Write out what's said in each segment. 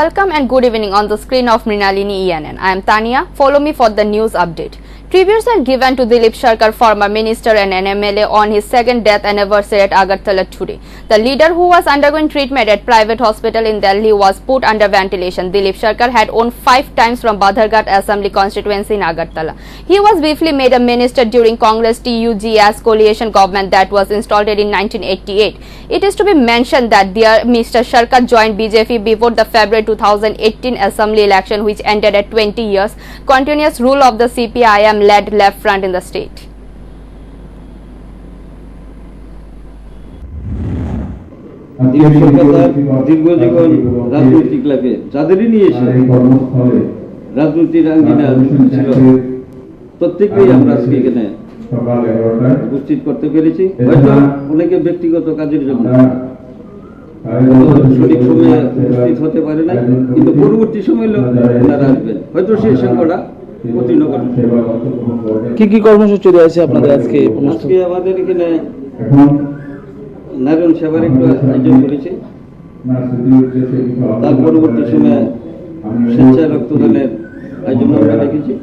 Welcome and good evening on the screen of Mrinalini ENN. I am Tania. Follow me for the news update. Tributes are given to Dilip Sharkar, former minister and an MLA, on his second death anniversary at Agartala today. The leader, who was undergoing treatment at private hospital in Delhi, was put under ventilation. Dilip Sharkar had won 5 times from Badharghat Assembly constituency in Agartala. He was briefly made a minister during Congress TUGS coalition government that was installed in 1988. It is to be mentioned that Mr. Sharkar joined BJP before the February 2018 assembly election, which ended at 20 years continuous rule of the CPIM led left front in the state. দীর্ঘজীবন রাজনৈতিক লাইফে যাদেরই নিয়ে এসে রাজনৈতিক আঙ্গিনা ছিল প্রত্যেকেই আমরা আজকে এখানে উপস্থিত করতে পেরেছি। হয়তো অনেকে ব্যক্তিগত কাজের জন্য সঠিক সময়ে উপস্থিত হতে পারে না, কিন্তু পরবর্তী সময়ে তারা আসবেন, হয়তো সেই সংখ্যাটা কি কি কর্মসূচি রয়েছে আপনাদের আজকে? আজকে আমাদের এখানে নারায়ণ সেবার একটু আয়োজন করেছি। তার পরবর্তী সময়ে স্বেচ্ছায় রক্তদানের আয়োজন আমরা রেখেছি।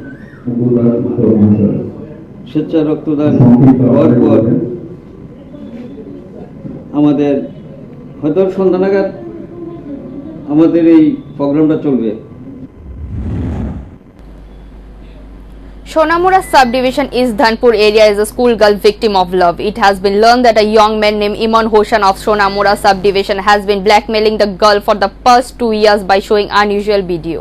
স্বেচ্ছায় রক্তদান হওয়ার পর আমাদের হয়তো সন্ধ্যা নাগাদ আমাদের এই প্রোগ্রামটা চলবে। Shonamura subdivision East Dhanpur area is a schoolgirl victim of love. It has been learned that a young man named Iman Hoshan of Shonamura subdivision has been blackmailing the girl for the past 2 years by showing unusual video.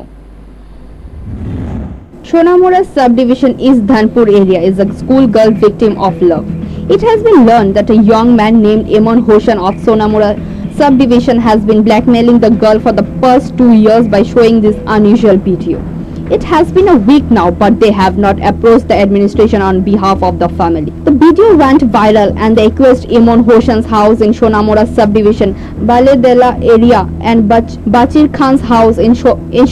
Shonamura subdivision East Dhanpur area is a schoolgirl victim of love. It has been learned that a young man named Iman Hoshan of Shonamura subdivision has been blackmailing the girl for the past 2 years by showing this unusual video. It has been a week now, but they have not approached the administration on behalf of the family. The video went viral and they accused Iman Hoshan's house in Shonamura subdivision, Baledela area and Bachir Khan's house in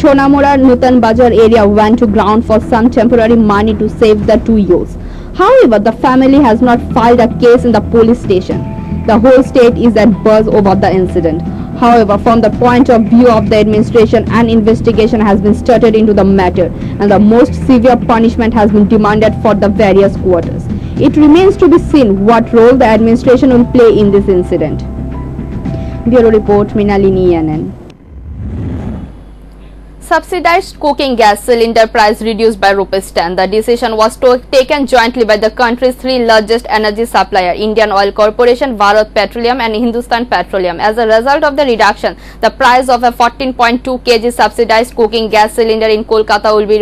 Shonamura Nutan Bajar area went to ground for some temporary money to save the 2 youths. However, the family has not filed a case in the police station. The whole state is at buzz over the incident. However, from the point of view of the administration, an investigation has been started into the matter and the most severe punishment has been demanded for the various quarters. It remains to be seen what role the administration will play in this incident. Bureau Report, Mrinalini ENN. Subsidized cooking gas cylinder price reduced by ₹10. The decision was taken jointly by the country's 3 largest energy supplier, Indian Oil Corporation, Bharat Petroleum and Hindustan Petroleum. As a result of the reduction, the price of a 14.2 kg subsidized cooking gas cylinder in Kolkata will be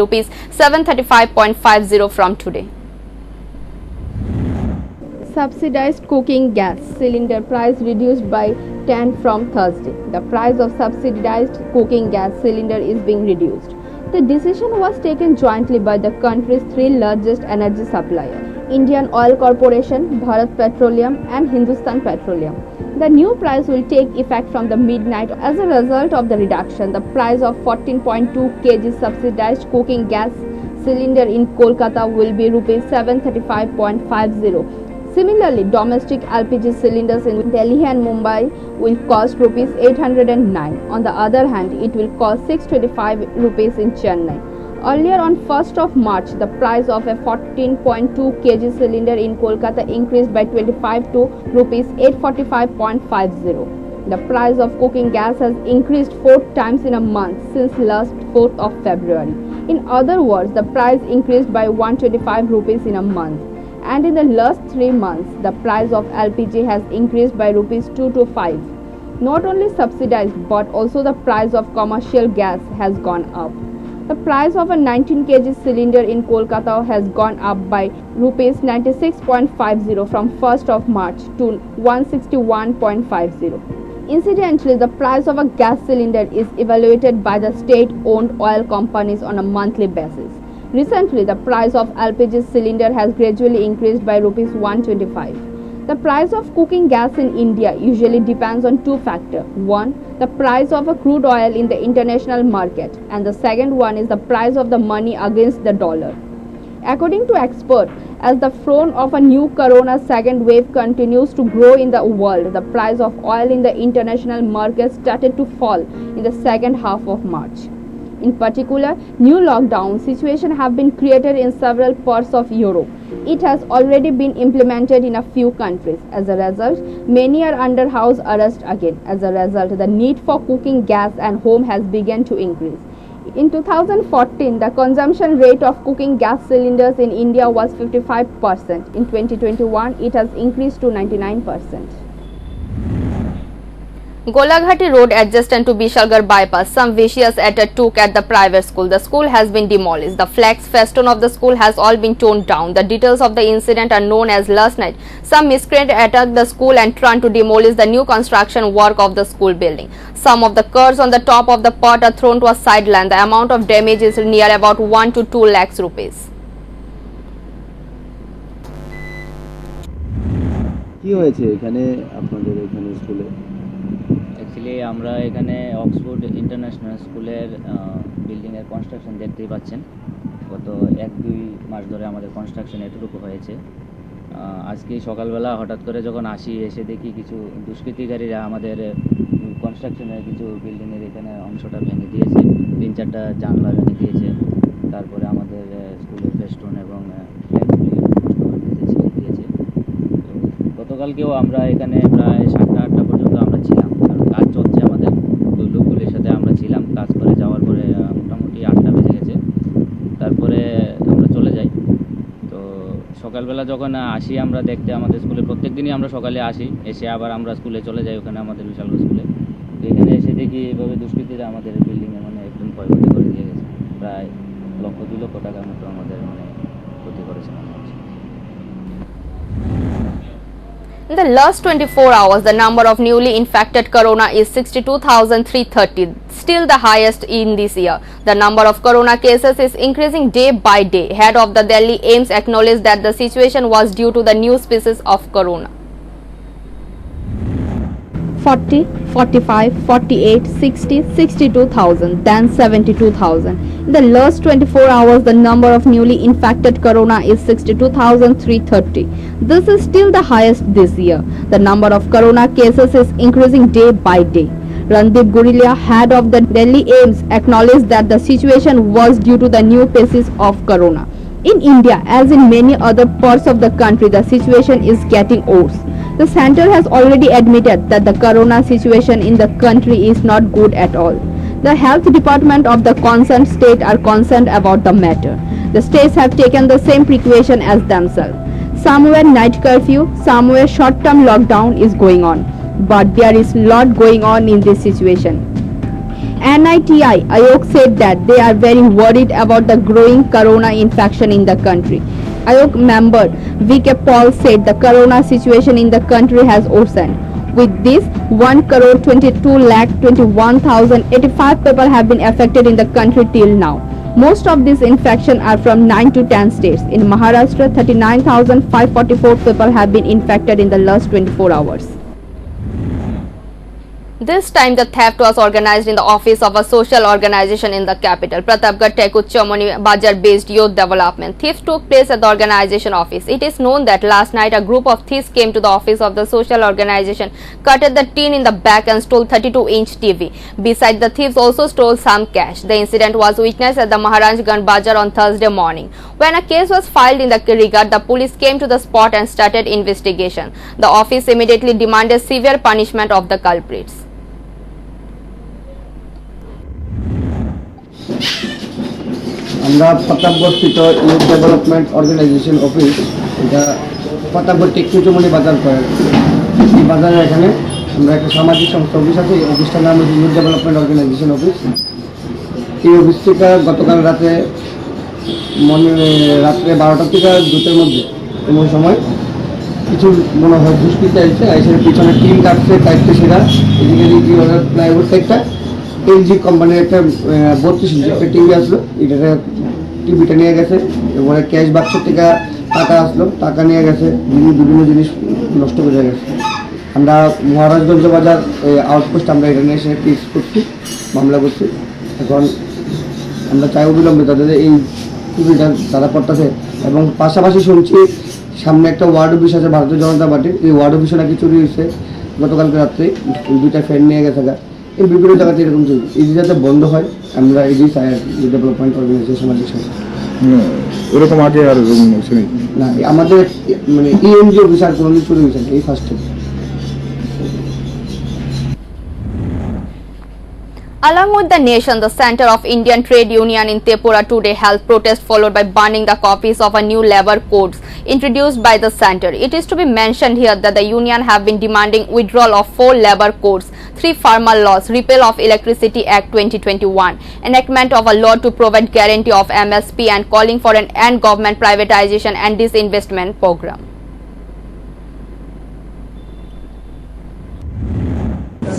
₹735.50 from today. Subsidized cooking gas cylinder price reduced by 10 from Thursday. The price of subsidized cooking gas cylinder is being reduced. The decision was taken jointly by the country's 3 largest energy suppliers, Indian Oil Corporation, Bharat Petroleum and Hindustan Petroleum. The new price will take effect from the midnight. As a result of the reduction, the price of 14.2 kg subsidized cooking gas cylinder in Kolkata will be ₹735.50. Similarly, domestic LPG cylinders in Delhi and Mumbai will cost ₹809. On the other hand, it will cost ₹625 in Chennai. Earlier on 1st of March, the price of a 14.2 kg cylinder in Kolkata increased by 25 to ₹845.50. The price of cooking gas has increased 4 times in a month since last 4th of February. In other words, the price increased by ₹125 in a month. And in the last 3 months, the price of LPG has increased by ₹2 to 5. Not only subsidized, but also the price of commercial gas has gone up. The price of a 19 kg cylinder in Kolkata has gone up by ₹96.50 from 1st of March to ₹161.50. Incidentally, the price of a gas cylinder is evaluated by the state-owned oil companies on a monthly basis. Recently, the price of LPG cylinder has gradually increased by ₹125. The price of cooking gas in India usually depends on 2 factors. One, the price of a crude oil in the international market, and the second one is the price of the money against the dollar. According to experts, as the front of a new corona second wave continues to grow in the world, the price of oil in the international market started to fall in the second half of March. In particular, new lockdown situations have been created in several parts of Europe. It has already been implemented in a few countries. As a result, many are under house arrest again. As a result, the need for cooking gas and home has begun to increase. In 2014, the consumption rate of cooking gas cylinders in India was 55%. In 2021, it has increased to 99%. Golaghat Road adjacent to Bishalgarh bypass, some vicious attack took at the private school. The school has been demolished. The flags festoon of the school has all been torn down. The details of the incident are known as last night. Some miscreant attacked the school and tried to demolish the new construction work of the school building. Some of the cars on the top of the pot are thrown to a sideline. The amount of damage is near about 1 to 2 lakhs rupees. কি হয়েছে এখানে আপনাদের এখানে স্কুলে? Actually আমরা এখানে Oxford international স্কুলের বিল্ডিংয়ের কনস্ট্রাকশন দেখতেই পাচ্ছেন। গত 1-2 মাস ধরে আমাদের কনস্ট্রাকশন এতটুকু হয়েছে। আজকে সকালবেলা হঠাৎ করে যখন আসি, এসে দেখি কিছু দুষ্কৃতিকারীরা আমাদের কনস্ট্রাকশনের কিছু বিল্ডিংয়ের এখানে অংশটা ভেঙে দিয়েছে, 3-4টা জানলা ভেঙে দিয়েছে। তারপরে আমাদের স্কুলের ফেস্টুন এবং ফ্ল্যাগগুলি ছিঁড়ে দিয়েছে। তো গতকালকেও আমরা এখানে প্রায় 7টা-8টা পর্যন্ত আমরা ছিলাম, কারণ কাজ চলছে আমাদের। তো লোকগুলির সাথে আমরা ছিলাম, কাজ করে যাওয়ার পরে মোটামুটি 8টা বেজে গেছে। তারপরে আমরা চলে যাই। তো সকালবেলা যখন আসি আমরা দেখতে, আমাদের স্কুলে প্রত্যেক দিনই আমরা সকালে আসি, এসে আবার আমরা স্কুলে চলে যাই, ওখানে আমাদের বিশালগড় স্কুলে। তো এখানে এসে দেখি এভাবে দুষ্কৃতীরা আমাদের বিল্ডিংয়ে মানে একদম ক্ষয়ক্ষতি করে দিয়ে গেছে। প্রায় 1-2 লক্ষ টাকার মতো আমাদের মানে ক্ষতি করেছে মনে হচ্ছে। In the last 24 hours, the number of newly infected corona is 62,330, still the highest in this year. The number of corona cases is increasing day by day. Head of the Delhi AIIMS acknowledged that the situation was due to the new species of corona. 40, 45, 48, 60, 62,000, then 72,000. In the last 24 hours, the number of newly infected corona is 62,330. This is still the highest this year. The number of corona cases is increasing day by day. Randeep Guliya, head of the Delhi AIIMS, acknowledged that the situation was due to the new species of corona. In India, as in many other parts of the country, the situation is getting worse. The center has already admitted that the corona situation in the country is not good at all. The health department of the concerned state are concerned about the matter. The states have taken the same precaution as themselves. Somewhere night curfew, somewhere short-term lockdown is going on. But there is lot going on in this situation. NITI Ayog said that they are very worried about the growing corona infection in the country. Ayog member VK Paul said the corona situation in the country has worsened. With this, 1,22,21,085 people have been affected in the country till now. Most of these infections are from 9 to 10 states. In Maharashtra, 39,544 people have been infected in the last 24 hours. This time the theft was organized in the office of a social organization in the capital, Pratapgarh Tekuchamani Bajar based youth development. Theft took place at the organization office. It is known that last night a group of thieves came to the office of the social organization, cut the tin in the back and stole 32-inch TV. Besides, the thieves also stole some cash. The incident was witnessed at the Maharajganj Bajar on Thursday morning. When a case was filed in the regard, the police came to the spot and started investigation. The office immediately demanded severe punishment of the culprits. আমরা প্রতাপগড়স্থিত youth development organisation office, এটা প্রতাপগড় টেকুচমনি বাজার করে। এই বাজারে এখানে আমরা একটা সামাজিক সংস্থা অফিস আছে, এই অফিসটার নাম হচ্ছে ইউথ ডেভেলপমেন্ট অর্গানাইজেশন অফিস। এই অফিস থেকে গতকাল রাত্রে 12টা থেকে 2টার মধ্যে এমন সময় কিছু মনে হয় দুষ্কৃতী আসছে, এসে পিছনে টিন কাটছে সেটা এদিকে প্লাইউড একটা এলজি কোম্পানির একটা 32 ইঞ্চি একটা টিভি আসলো, এটা টিভিটা নিয়ে গেছে। এবারে ক্যাশ বাক্সের থেকে টাকা আসলো, টাকা নিয়ে গেছে, বিভিন্ন জিনিস নষ্ট করে গেছে। আমরা মহারাজগঞ্জ বাজার আউটপোস্ট আমরা এটা নিয়ে এসে কেস করছি, মামলা করছি। এখন আমরা চাই অবিলম্বে তাদের এই খুবই তারা পড়তেছে। এবং পাশাপাশি শুনছি সামনে একটা ওয়ার্ড অফিস আছে ভারতীয় জনতা পার্টির, এই ওয়ার্ড অফিসে নাকি চুরি হয়েছে গতকালকে রাত্রে, 2টা ফ্যান নিয়ে গেছে। এই বিভিন্ন জায়গাতে এরকম চলছে, এই যাতে বন্ধ হয় আমরা এই যে ডেভেলপমেন্ট অর্গানাইজেশনের বিষয়ে এরকম আগে আর শুনি না, আমাদের মানে ইএনজি অফিসার কোনো চুরি হয়েছে এই first time. Along with the nation, the Center of Indian Trade Union in Tripura today held protest followed by burning the copies of a new labor codes introduced by the center. It is to be mentioned here that the union have been demanding withdrawal of 4 labor codes, 3 farmer laws, repeal of Electricity Act 2021, enactment of a law to provide guarantee of MSP, and calling for an end government privatization and disinvestment program.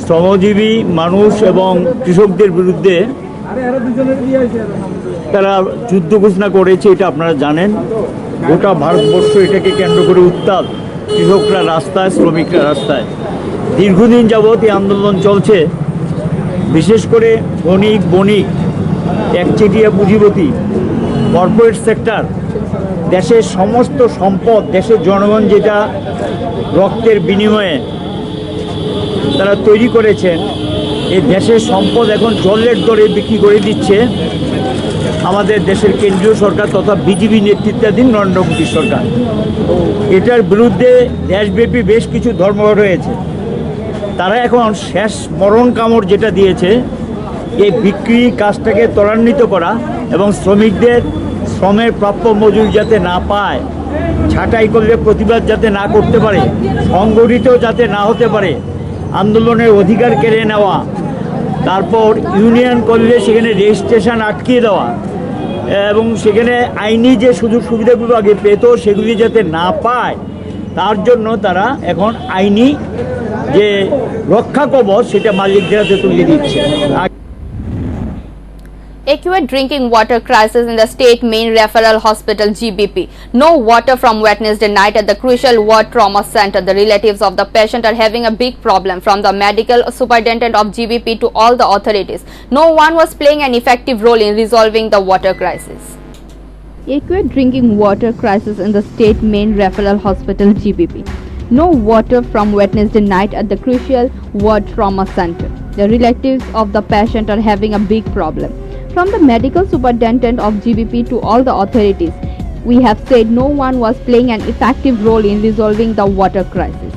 শ্রমজীবী মানুষ এবং কৃষকদের বিরুদ্ধে তারা যুদ্ধ ঘোষণা করেছে, এটা আপনারা জানেন। গোটা ভারতবর্ষ এটাকে কেন্দ্র করে উত্তাল, কৃষকরা রাস্তায়, শ্রমিকরা রাস্তায়। দীর্ঘদিন যাবৎ এই আন্দোলন চলছে। বিশেষ করে বণিক, একচেটিয়া পুঁজিপতি, কর্পোরেট সেক্টর, দেশের সমস্ত সম্পদ, দেশের জনগণ যেটা রক্তের বিনিময়ে তারা তৈরি করেছেন, এই দেশের সম্পদ এখন জলের দরে বিক্রি করে দিচ্ছে আমাদের দেশের কেন্দ্রীয় সরকার তথা বিজেপি নেতৃত্বাধীন নরেন্দ্র মোদী সরকার। এটার বিরুদ্ধে দেশব্যাপী বেশ কিছু ধর্মঘট হয়েছে। তারা এখন শেষ মরণ কামড় যেটা দিয়েছে, এই বিক্রি কাজটাকে ত্বরান্বিত করা এবং শ্রমিকদের শ্রমের প্রাপ্য মজুরি যাতে না পায়, ছাঁটাই করলে প্রতিবাদ যাতে না করতে পারে, সংগঠিত যাতে না হতে পারে, আন্দোলনের অধিকার কেড়ে নেওয়া, তারপর ইউনিয়ন করলে সেখানে রেজিস্ট্রেশন আটকিয়ে দেওয়া এবং সেখানে আইনি যে সুযোগ সুবিধাগুলো আগে পেত সেগুলি যাতে না পায়, তার জন্য তারা এখন আইনি যে রক্ষা কবচ সেটা মালিকদের হাতে তুলে দিচ্ছে। Acute drinking water crisis in the state main referral hospital GBP. No water from Wednesday night at the crucial ward trauma center. The relatives of the patient are having a big problem, from the medical superintendent of GBP to all the authorities. No one was playing an effective role in resolving the water crisis. Acute drinking water crisis in the state main referral hospital GBP. No water from Wednesday night at the crucial ward trauma center. The relatives of the patient are having a big problem. From the medical superintendent of GBP to all the authorities, we have said no one was playing an effective role in resolving the water crisis.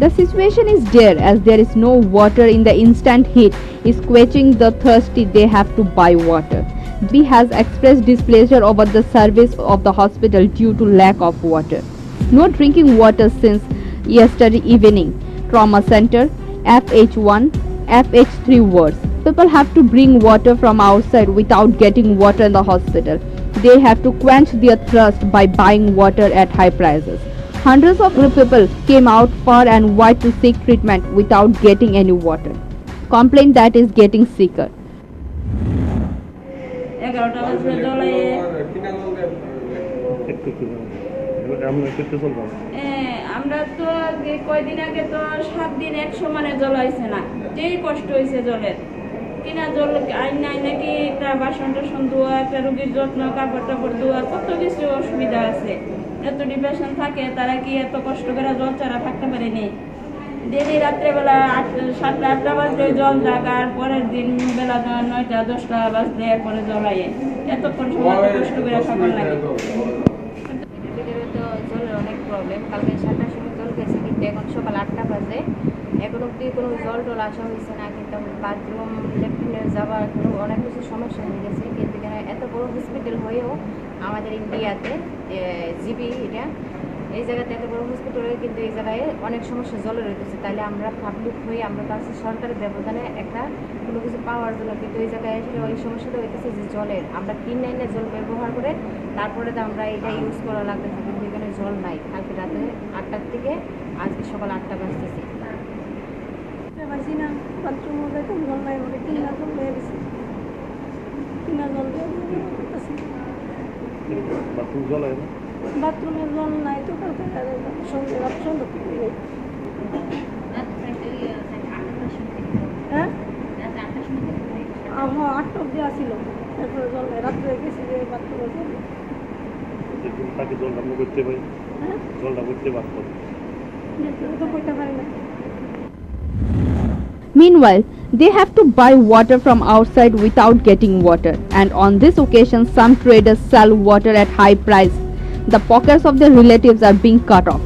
The situation is dire as there is no water in the instant heat is quenching the thirsty, they have to buy water. GBP has expressed displeasure over the service of the hospital due to lack of water. No drinking water since yesterday evening. Trauma center, FH1, FH3 wards. People have to bring water from outside without getting water in the hospital. They have to quench their thirst by buying water at high prices. Hundreds of people came out far and wide to seek treatment without getting any water. Complaint that is getting sicker. আমরা তো কয়দিন আগে তো 7 দিন 1 সমানে জল হয়েছে না, যেই কষ্ট হয়েছে জলের। কিনা জল আইন নাই নাকি, একটা বাসন টাসন ধোয়া, একটা রোগীর যত্ন, কাপড় টাপড় ধোয়া, কত কিছু অসুবিধা আছে। এত ডিপ্রেশন থাকে, তারা কি এত কষ্ট করে জল ছাড়া থাকতে পারেনি? ডেলি রাত্রেবেলা 7টা 8টা বাজলে জল জাগার, পরের দিন বেলা 9টা 10টা বাজলে এরপরে জল আয়ে। এতক্ষণ সময় কষ্ট করে থাকার লাগে। জলের অনেক প্রবলেম। কালকে 7টার সময় জল গেছে, কিন্তু এখন সকাল 8টা বাজে, এখন অব্দি কোনো জল টল আসা হয়েছে না। কিন্তু বাথরুম, ল্যাট্রিনে যাওয়া অনেক কিছু সমস্যা হয়ে গেছে। কিন্তু এত বড় হসপিটাল হয়েও আমাদের ইন্ডিয়াতে জিবি, এটা এই জায়গাতে এত বড় হসপিটাল হয়ে কিন্তু এই জায়গায় অনেক সমস্যা জলের হইতেছে। তাহলে আমরা পাবলিক হয়ে আমরা কাছে সরকারের ব্যবধানে একটা কোনো কিছু পাওয়ার জন্য, কিন্তু এই জায়গায় আসলে ওই সমস্যাটা হইতেছে যে জলের, আমরা কিনে এনে জল ব্যবহার করে তারপরে তো আমরা এটা ইউজ করা লাগতেছে, কিন্তু এখানে জল নাই। কালকে রাতে 8টার থেকে আজকে সকাল 8টা বাজতেছে। না বাথরুম যাইতে জল নাই, বলে কিনা জল হয়ে গেছে, কিনা জল বাথরুমে জল নাই তো, কালকে সন্ধ্যে হ্যাঁ 8টা অব্দি আসিল। তারপরে জল নাই, রাত্রে গেছি যে বাথরুমে জল নেই। তাকে জলটা আমরা করতে পারি, জলটা করতে পারতো। তো কইতে পারি না। Meanwhile, they have to buy water from outside without getting water, and on this occasion some traders sell water at high price. The pockets of their relatives are being cut off.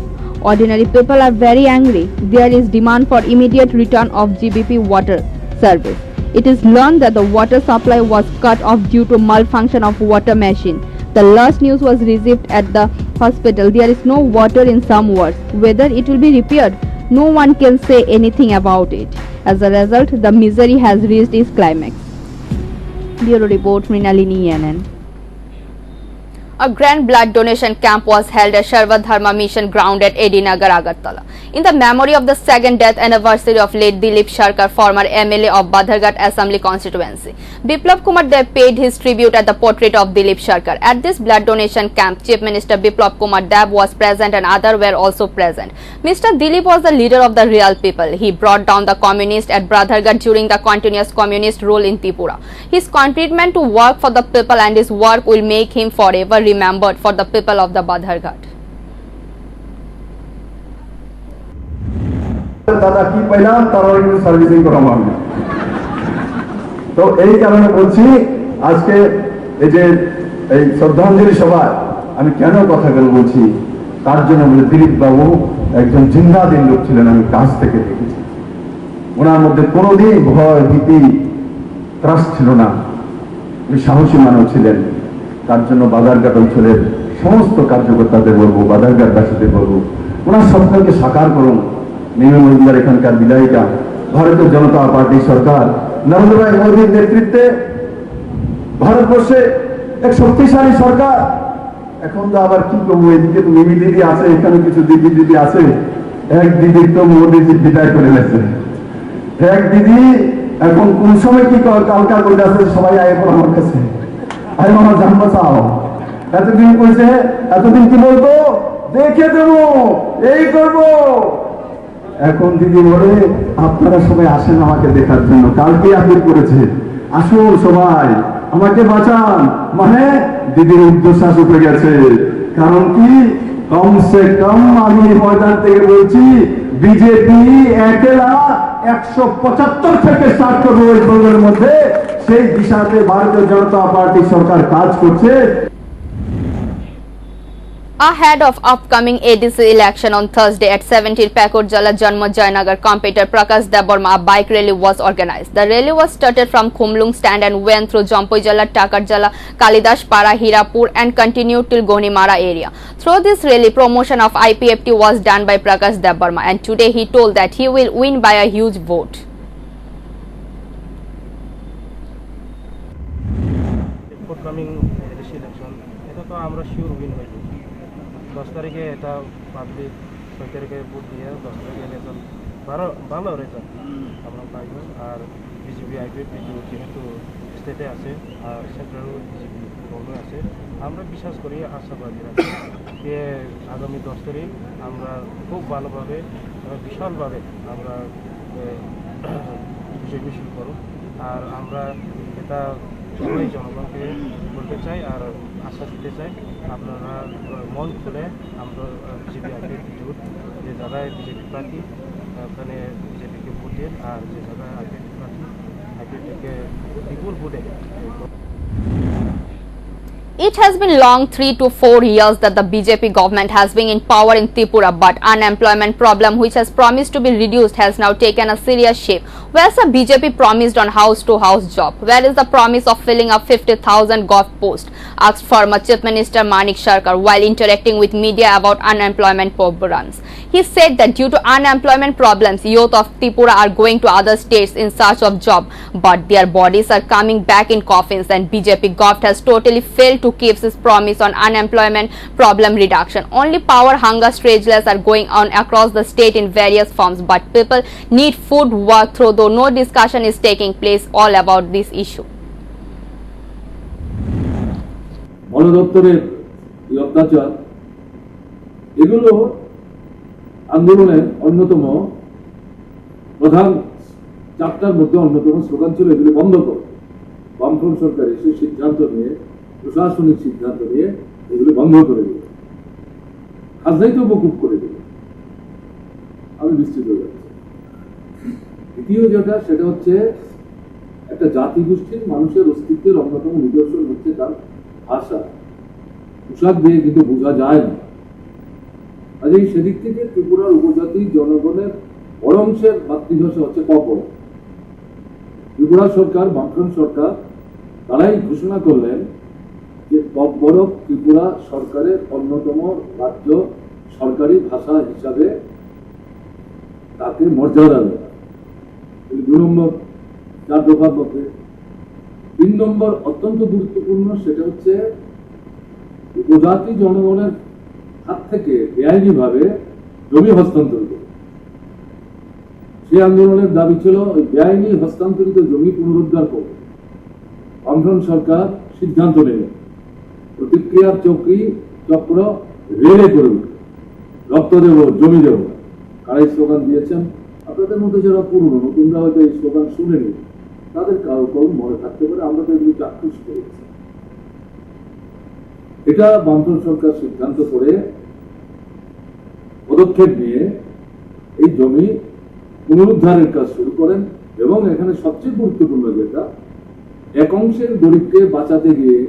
Ordinary people are very angry. There is demand for immediate return of GBP water service. It is learned that the water supply was cut off due to malfunction of water machine. The last news was received at the hospital. There is no water in some wards. Whether it will be repaired, no one can say anything about it. As a result, the misery has reached its climax. Bureau Report, Mrinalini ENN. A grand blood donation camp was held at Sharva Dharma Mission ground at Edinagar, Agartala. In the memory of the second death anniversary of late Dilip Sharkar, former MLA of Badharghat Assembly constituency, Biplab Kumar Dev paid his tribute at the portrait of Dilip Sharkar. At this blood donation camp, Chief Minister Biplab Kumar Dev was present and others were also present. Mr. Dilip was the leader of the real people. He brought down the communists at Badharghat during the continuous communist rule in Tripura. His commitment to work for the people and his work will make him forever remembered for the people of the Badharghat. দাদা কি পাইলাম তারা কিন্তু servicing করা হবে। তো এই কারণে বলছি আজকে এই যে এই শ্রদ্ধাঞ্জলি সভায় আমি কেন কথাগুলো বলছি, তার জন্য বলে দিলীপ বাবু একজন জিন্দাদিন লোক ছিলেন, আমি কাছ থেকে দেখেছি। ওনার মধ্যে কোনোদিন ভয় ভীতি ত্রাস ছিল না, উনি সাহসী মানব ছিলেন। তার জন্য বাজারঘাট অঞ্চলের সমস্ত কার্যকর্তাদের বলবো, বাজারঘাটবাসীদের বলবো, ওনার স্বপ্নকে সাকার করুন। নির্মল মজুমদার এখানকার বিধায়িকা, ভারতীয় জনতা পার্টি সরকার নরেন্দ্র ভাই মোদীর নেতৃত্বে ভারতবর্ষে এক শক্তিশালী সরকার। এখন তো আবার কি করবো, এদিকে তো মিমি দিদি আছে, এখানে কিছু দিদি দিদি আছে। এক দিদি তো মোদীজি বিদায় করে গেছে, এক দিদি এখন কোন সময় কি কালকা করে আছে, সবাই আয় আমার কাছে, আয় আমার জান বাঁচাও। এতদিন কইছে, এতদিন কি বলতো, দেখে দেবো, এই করবো। এখন দিদি বলে আপনারা সবাই আসেন আমাকে দেখার জন্য, কালকে আপিল করেছে, আসুন সবাই আমাকে বাঁচান। মানে দিদির উদ্দেশ্য উঠে গেছে। কারণ কি, কমসে কম আমি ময়দান থেকে বলছি, বিজেপি একলা 175 থেকে স্টার্ট করবো ওই প্রোগ্রামের মধ্যে, সেই দিশাতে ভারতীয় জনতা পার্টি সরকার কাজ করছে। Ahead of upcoming ADC election on Thursday at 17 Pakurjala Janma Jayanagar competitor Prakash Deborma, a bike rally was organized. The rally was started from Khumlung stand and went through Jampoijala, Takarjala, Kalidash Para, Hirapur and continued till Gonimara area. Through this rally, promotion of IPFT was done by Prakash Deborma, and today he told that he will win by a huge vote. Upcoming ADC election, এটা তো আমরা sure win হইব। 10 তারিখে এটা public 6 তারিখে vote দিয়ে 10 তারিখে election ভালো রেজাল্ট আমরা পাইব। আর বিজেপি আইপিএফটি যেহেতু স্টেটে আছে আর সেন্ট্রাল বিজেপি গভর্নমেন্ট আছে, আমরা বিশ্বাস করি, আশাবাদী রাখি যে আগামী 10 তারিখ আমরা খুব ভালোভাবে বিশালভাবে আমরা বিজয় মিছিল করব। আর আমরা এটা সবাই জনগণকে বলতে চাই আর আশা দিতে চাই, আপনারা মন খুলে আমরা বিজেপি আইপিএফটি জোট, যে জায়গায় বিজেপি প্রার্থী ওখানে বিজেপিকে ভোট দেন, আর যে জায়গায় আইপিএফটি প্রার্থী আইপিএফটিকে বিপুল ভোটে। It has been long 3 to 4 years that the BJP government has been in power in Tripura, but unemployment problem which has promised to be reduced has now taken a serious shape. Whereas the BJP promised on house-to-house job? Where is the promise of filling up 50,000 gov posts? Asked former Chief Minister Manik Sharkar while interacting with media about unemployment programs. He said that due to unemployment problems, youth of Tripura are going to other states in search of job, but their bodies are coming back in coffins, and BJP government has totally failed to keep his promise on unemployment problem reduction. Only power hunger stragglers are going on across the state in various forms, but people need food, work through, though no discussion is taking place all about this issue. বন দপ্তরের এই অত্যাচার, এগুলো আন্দোলনের অন্যতম প্রধান চারটার মধ্যে অন্যতম স্লোগান ছিল, এগুলো বন্ধ করো। বামফ্রন্ট সরকার এসে সিদ্ধান্ত নিয়ে, প্রশাসনিক সিদ্ধান্ত নিয়ে এগুলো বন্ধ করে দিল, খাজনাইতে মকুব করে দিল। আমি বিস্তৃত হয়ে যাচ্ছি। দ্বিতীয় যেটা, সেটা হচ্ছে একটা জাতিগোষ্ঠীর মানুষের অস্তিত্বের অন্যতম নিদর্শন হচ্ছে তার ভাষা। পোশাক দিয়ে কিন্তু বোঝা যায় না। আর এই সেদিক থেকে ত্রিপুরার উপজাতি জনগণের বড় অংশের মাতৃভাষা হচ্ছে কপর। ত্রিপুরা সরকার, বামফ্রন্ট সরকার, তারাই ঘোষণা করলেন যে ককবরক ত্রিপুরা সরকারের অন্যতম রাজ্য সরকারি ভাষা হিসাবে তাকে মর্যাদা দেওয়া। 2 নম্বর 4 দফার মধ্যে 3 নম্বর অত্যন্ত গুরুত্বপূর্ণ, সেটা হচ্ছে উপজাতি জনগণের হাত থেকে বেআইনিভাবে জমি হস্তান্তরিত। সেই আন্দোলনের দাবি ছিল ওই বেআইনি হস্তান্তরিত জমি পুনরুদ্ধার করবে। বামফ্রন্ট সরকার সিদ্ধান্ত নিল প্রতিক্রিয়ার চক্র রেলে করবে, রক্ত দেব, জমি দেব। কারা এই স্লোগান দিয়েছেন? আপনাদের মধ্যে যারা পুরনো, নতুনরা হয়তো এই স্লোগান শুনেনি, তাদের কারো কারো মনে থাকতে পারে। আমরা তো এগুলো চাক্ষুষ করেছি। এটা বামফ্রন্ট সরকার সিদ্ধান্ত করে পদক্ষেপ নিয়ে এই জমি পুনরুদ্ধারের কাজ শুরু করেন। এবং এখানে সবচেয়ে গুরুত্বপূর্ণ যেটা, এক অংশের গরিবকে বাঁচাতে গিয়ে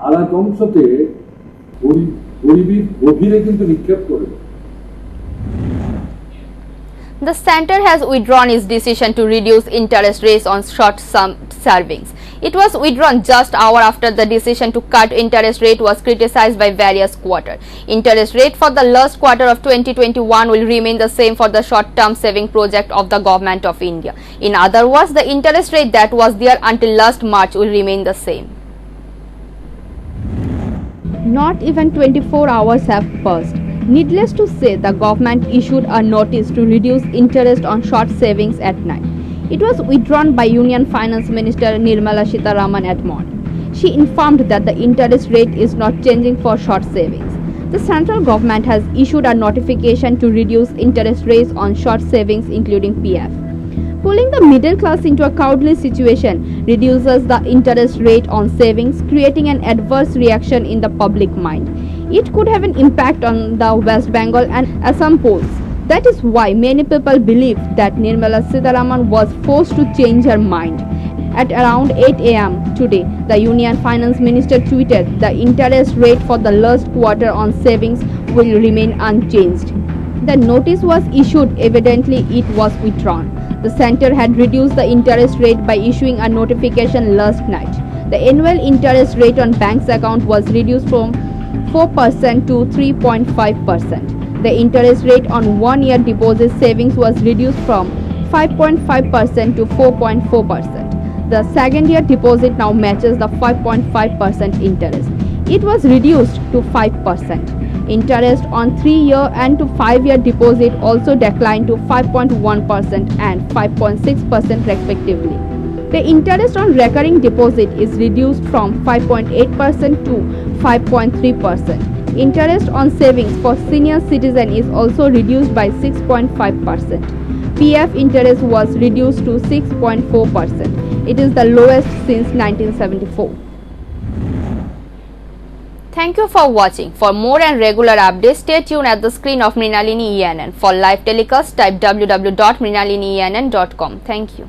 আর এক অংশকে গরিবীর গভীরে কিন্তু নিক্ষেপ করে। The center has withdrawn its decision to reduce interest rates on short-term savings. It was withdrawn just hour after the decision to cut interest rate was criticized by various quarters. Interest rate for the last quarter of 2021 will remain the same for the short-term saving project of the Government of India. In other words, the interest rate that was there until last March will remain the same. Not even 24 hours have passed. Needless to say, the government issued a notice to reduce interest on short savings at night. It was withdrawn by Union Finance Minister Nirmala Sitharaman at morning. She informed that the interest rate is not changing for short savings. The central government has issued a notification to reduce interest rates on short savings including PF. Pulling the middle class into a cowardly situation reduces the interest rate on savings, creating an adverse reaction in the public mind. It could have an impact on the West Bengal and Assam polls. That is why many people believe that Nirmala Sitharaman was forced to change her mind. At around 8 a.m. today, the Union Finance Minister tweeted the interest rate for the last quarter on savings will remain unchanged. The notice was issued, evidently it was withdrawn. The center had reduced the interest rate by issuing a notification last night. The annual interest rate on bank's account was reduced from 4% to 3.5%. The interest rate on 1-year deposit savings was reduced from 5.5% to 4.4%. The second-year deposit now matches the 5.5% interest. It was reduced to 5%. Interest on 3-year and to 5-year deposit also declined to 5.1% and 5.6% respectively. The interest on recurring deposit is reduced from 5.8% to 5.3%. Interest on savings for senior citizen is also reduced by 6.5%. PF interest was reduced to 6.4%. It is the lowest since 1974. Thank you for watching. For more and regular updates, stay tuned at the screen of Mrinalini ENN. For live telecast, type www.mrinalinienn.com. Thank you.